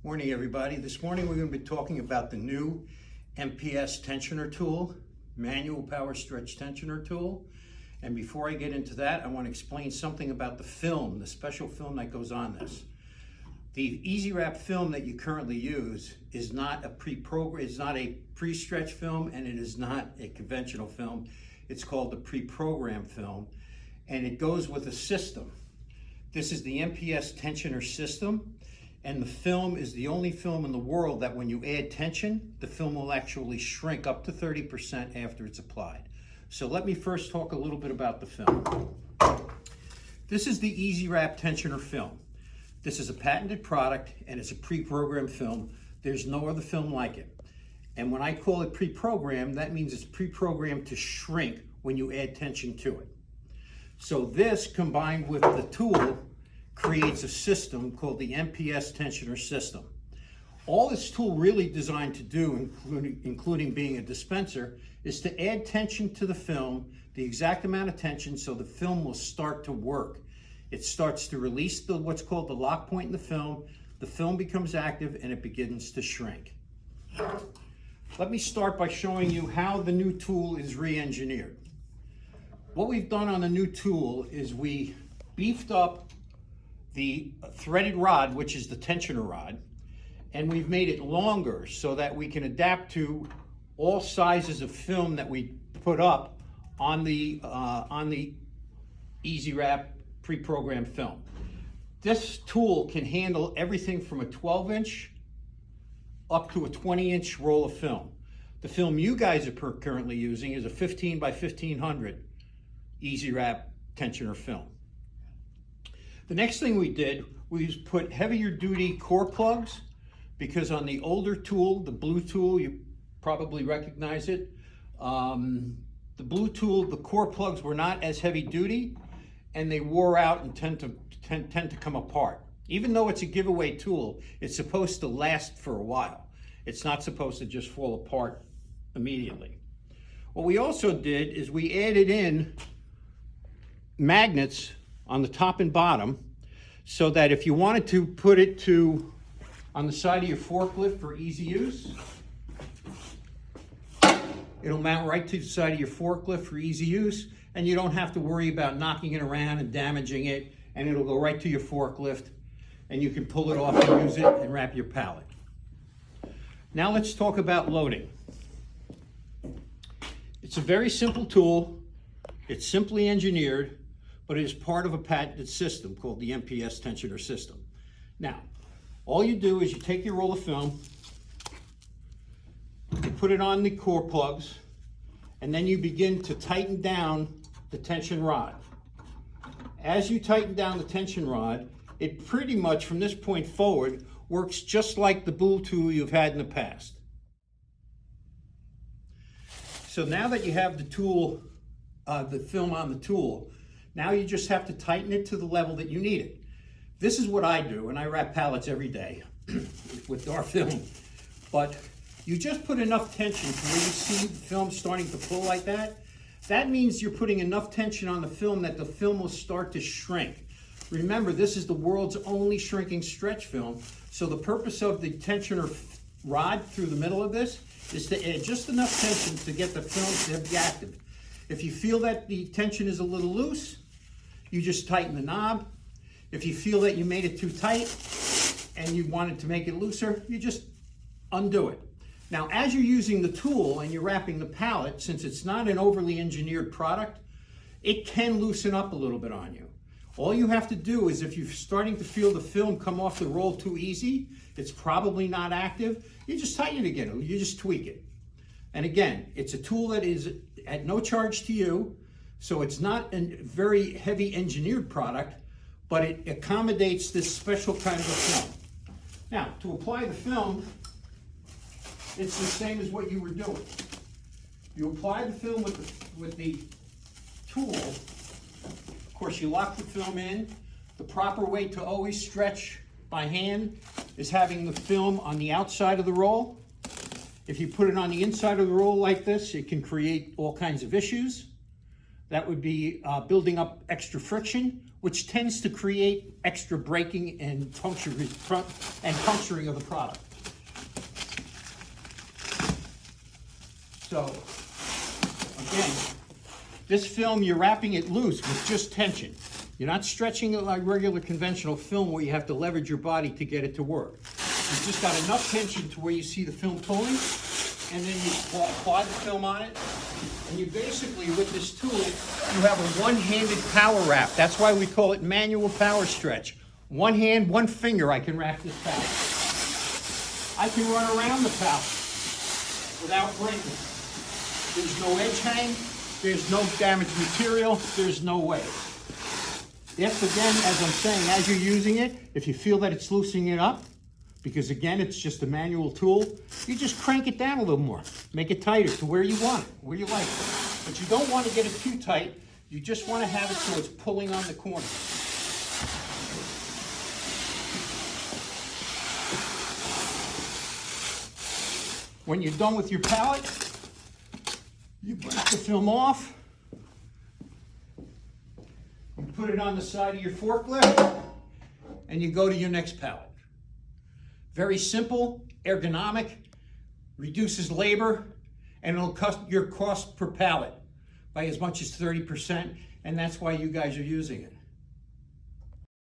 Morning, everybody. This morning we're going to be talking about the new MPS Tensioner Tool, Manual Power Stretch Tensioner Tool. And before I get into that, I want to explain something about the film, the special film that goes on this. The Easiwrap film that you currently use is not a pre-stretch film, and it is not a conventional film. It's called the pre-programmed film, and it goes with a system. This is the MPS Tensioner system. And the film is the only film in the world that when you add tension, the film will actually shrink up to 30% after it's applied. So let me first talk a little bit about the film. This is the Easiwrap tensioner film. This is a patented product and it's a pre-programmed film. There's no other film like it. And when I call it pre-programmed, that means it's pre-programmed to shrink when you add tension to it. So this combined with the tool creates a system called the MPS Tensioner System. All this tool really designed to do, including being a dispenser, is to add tension to the film, the exact amount of tension, so the film will start to work. It starts to release what's called the lock point in the film becomes active, and it begins to shrink. Let me start by showing you how the new tool is re-engineered. What we've done on the new tool is we beefed up the threaded rod, which is the tensioner rod, and we've made it longer so that we can adapt to all sizes of film that we put up on the Easiwrap pre-programmed film. This tool can handle everything from a 12-inch up to a 20-inch roll of film. The film you guys are currently using is a 15 by 1500 Easiwrap tensioner film. The next thing we did was put heavier duty core plugs, because on the older tool, the blue tool, you probably recognize it. The blue tool, the core plugs were not as heavy duty and they wore out and tend to come apart. Even though it's a giveaway tool, it's supposed to last for a while. It's not supposed to just fall apart immediately. What we also did is we added in magnets on the top and bottom, so that if you wanted to put it on the side of your forklift for easy use, it'll mount right to the side of your forklift for easy use, and you don't have to worry about knocking it around and damaging it, and it'll go right to your forklift, and you can pull it off and use it and wrap your pallet. Now let's talk about loading. It's a very simple tool. It's simply engineered, but it is part of a patented system called the MPS Tensioner System. Now, all you do is you take your roll of film, you put it on the core plugs, and then you begin to tighten down the tension rod. As you tighten down the tension rod, it pretty much from this point forward works just like the blue tool you've had in the past. So now that you have the tool, the film on the tool, now you just have to tighten it to the level that you need it. This is what I do, and I wrap pallets every day with our film. But you just put enough tension to where you see the film starting to pull like that. That means you're putting enough tension on the film that the film will start to shrink. Remember, this is the world's only shrinking stretch film. So the purpose of the tensioner rod through the middle of this is to add just enough tension to get the film to be active. If you feel that the tension is a little loose, you just tighten the knob. If you feel that you made it too tight and you wanted to make it looser, you just undo it. Now, as you're using the tool and you're wrapping the pallet, since it's not an overly engineered product, it can loosen up a little bit on you. All you have to do is, if you're starting to feel the film come off the roll too easy, it's probably not active, you just tighten it again, you just tweak it. And again, it's a tool that is at no charge to you, so it's not a very heavy engineered product, but it accommodates this special kind of a film. Now, to apply the film, it's the same as what you were doing. You apply the film with the tool. Of course, you lock the film in. The proper way to always stretch by hand is having the film on the outside of the roll. If you put it on the inside of the roll like this, it can create all kinds of issues. That would be building up extra friction, which tends to create extra breaking and puncturing of the product. So, again, this film, you're wrapping it loose with just tension. You're not stretching it like regular conventional film where you have to leverage your body to get it to work. You've just got enough tension to where you see the film pulling, and then you apply the film on it, and you basically, with this tool, you have a one-handed power wrap. That's why we call it manual power stretch. One hand, one finger, I can wrap this pallet. I can run around the pallet without breaking. There's no edge hang, there's no damaged material, there's no way. If, again, as I'm saying, as you're using it, if you feel that it's loosening it up, because again, it's just a manual tool, you just crank it down a little more. Make it tighter to where you want it, where you like it. But you don't want to get it too tight. You just want to have it so it's pulling on the corner. When you're done with your pallet, you break the film off. You put it on the side of your forklift, and you go to your next pallet. Very simple, ergonomic, reduces labor, and it'll cut your cost per pallet by as much as 30%, and that's why you guys are using it.